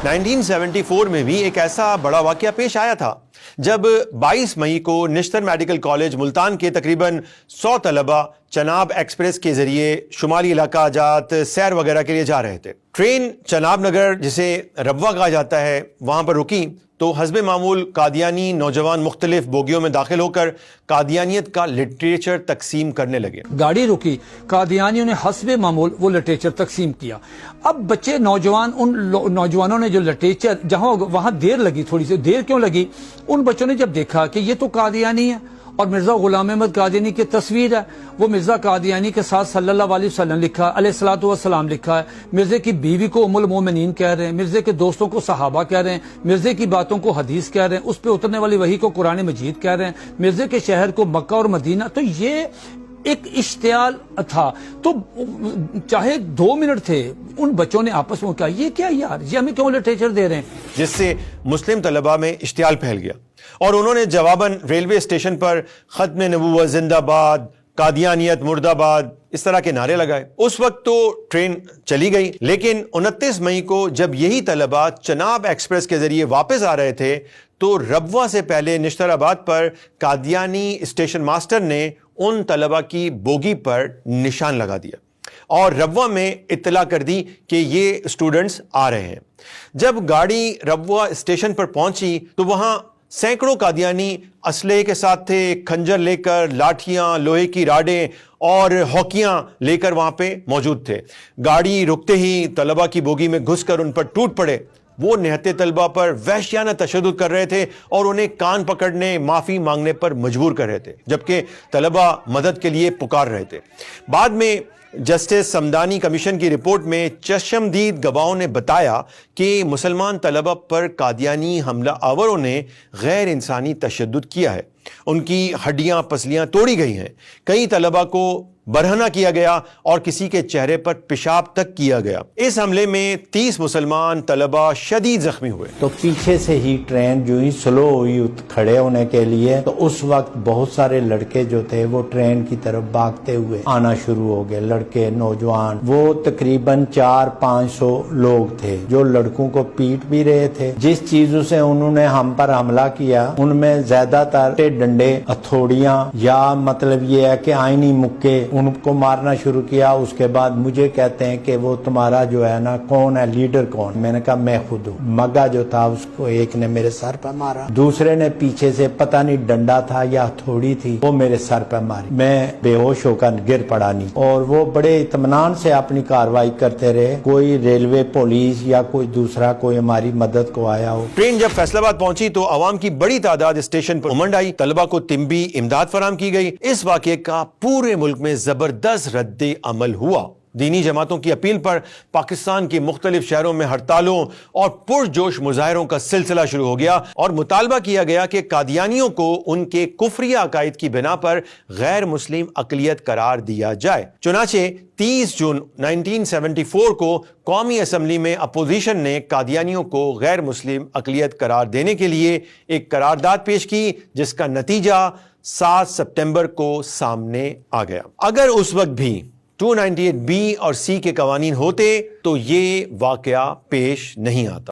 1974 میں بھی ایک ایسا بڑا واقعہ پیش آیا تھا جب 22 مئی کو نشتر میڈیکل کالج ملتان کے تقریباً 100 طلبہ چناب ایکسپریس کے ذریعے شمالی علاقہ جات سیر وغیرہ کے لیے جا رہے تھے۔ ٹرین چناب نگر جسے ربوہ کہا جاتا ہے وہاں پر رکی تو حسب معمول قادیانی نوجوان مختلف بوگیوں میں داخل ہو کر قادیانیت کا لٹریچر تقسیم کرنے لگے۔ گاڑی رکی، قادیانیوں نے حسب معمول وہ لٹریچر تقسیم کیا۔ اب بچے نوجوان، ان نوجوانوں نے جو لٹریچر جہاں وہاں دیر لگی، تھوڑی سی دیر کیوں لگی، ان بچوں نے جب دیکھا کہ یہ تو قادیانی ہے اور مرزا غلام احمد قادیانی کی تصویر ہے، وہ مرزا قادیانی کے ساتھ صلی اللہ علیہ وسلم لکھا، علیہ الصلوۃ والسلام لکھا ہے، مرزے کی بیوی کو ام المومنین کہہ رہے ہیں، مرزے کے دوستوں کو صحابہ کہہ رہے ہیں، مرزے کی باتوں کو حدیث کہہ رہے ہیں، اس پہ اترنے والی وحی کو قرآن مجید کہہ رہے ہیں، مرزے کے شہر کو مکہ اور مدینہ۔ تو یہ ایک اشتعال تھا، تو چاہے 2 منٹ تھے، ان بچوں نے آپس میں کہا یہ کیا یار، یہ ہمیں کیوں لٹریچر دے رہے ہیں، جس سے مسلم طلبہ میں اشتعال پھیل گیا اور انہوں نے جواباً ریلوے اسٹیشن پر ختم نبوت زندہ باد، قادیانیت مرد آباد اس طرح کے نعرے لگائے۔ اس وقت تو ٹرین چلی گئی، لیکن 29 مئی کو جب یہی طلبہ چناب ایکسپریس کے ذریعے واپس آ رہے تھے تو ربوہ سے پہلے نشتر آباد پر قادیانی اسٹیشن ماسٹر نے ان طلبہ کی بوگی پر نشان لگا دیا اور ربوہ میں اطلاع کر دی کہ یہ اسٹوڈنٹس آ رہے ہیں۔ جب گاڑی ربوہ اسٹیشن پر پہنچی تو وہاں سینکڑوں قادیانی اسلحے کے ساتھ تھے، کھنجر لے کر، لاٹھیاں، لوہے کی راڈیں اور ہاکیاں لے کر وہاں پہ موجود تھے۔ گاڑی رکتے ہی طلبہ کی بوگی میں گھس کر ان پر ٹوٹ پڑے۔ وہ نہتے طلبہ پر وحشیانہ تشدد کر رہے تھے اور انہیں کان پکڑنے، معافی مانگنے پر مجبور کر رہے تھے، جبکہ طلبہ مدد کے لیے پکار رہے تھے۔ بعد میں جسٹس سمدانی کمیشن کی رپورٹ میں چشمدید گواہوں نے بتایا کہ مسلمان طلبہ پر قادیانی حملہ آوروں نے غیر انسانی تشدد کیا ہے، ان کی ہڈیاں پسلیاں توڑی گئی ہیں، کئی طلبہ کو برہنہ کیا گیا اور کسی کے چہرے پر پیشاب تک کیا گیا۔ اس حملے میں 30 مسلمان طلبہ شدید زخمی ہوئے۔ تو پیچھے سے ہی ٹرین جو ہی سلو ہوئی کھڑے ہونے کے لیے، تو اس وقت بہت سارے لڑکے جو تھے وہ ٹرین کی طرف بھاگتے ہوئے آنا شروع ہو گئے، لڑکے، نوجوان، وہ تقریباً 400-500 لوگ تھے جو لڑکوں کو پیٹ بھی رہے تھے۔ جس چیزوں سے انہوں نے ہم پر حملہ کیا ان میں زیادہ تر ڈنڈے، ہتھوڑیاں یا مطلب یہ ہے کہ آئینی مکے، ان کو مارنا شروع کیا۔ اس کے بعد مجھے کہتے ہیں کہ وہ تمہارا جو ہے نا کون ہے، لیڈر کون؟ میں نے کہا میں خود ہوں۔ مگا جو تھا اس کو ایک نے میرے سر پہ مارا، دوسرے نے پیچھے سے پتہ نہیں ڈنڈا تھا یا ہتھوڑی تھی، وہ میرے سر پہ ماری، میں بے ہوش ہو کر گر پڑا نہیں۔ اور وہ بڑے اطمینان سے اپنی کارروائی کرتے رہے، کوئی ریلوے پولیس یا کوئی دوسرا کوئی ہماری مدد کو آیا ہو۔ ٹرین جب فیصل آباد پہنچی تو عوام کی بڑی تعداد اسٹیشن پر امنڈ آئی، طلبہ کو طبی امداد فراہم کی گئی۔ اس واقعے کا پورے ملک میں زبردست رد عمل ہوا۔ دینی جماعتوں کی اپیل پر پاکستان کے مختلف شہروں میں ہڑتالوں اور پرجوش مظاہروں کا سلسلہ شروع ہو گیا اور مطالبہ کیا گیا کہ قادیانیوں کو ان کے کفریہ عقائد کی بنا پر غیر مسلم اقلیت قرار دیا جائے۔ چنانچہ 30 جون 1974 کو قومی اسمبلی میں اپوزیشن نے قادیانیوں کو غیر مسلم اقلیت قرار دینے کے لیے ایک قرارداد پیش کی، جس کا نتیجہ 7 ستمبر کو سامنے آ گیا۔ اگر اس وقت بھی 298 بی اور سی کے قوانین ہوتے تو یہ واقعہ پیش نہیں آتا۔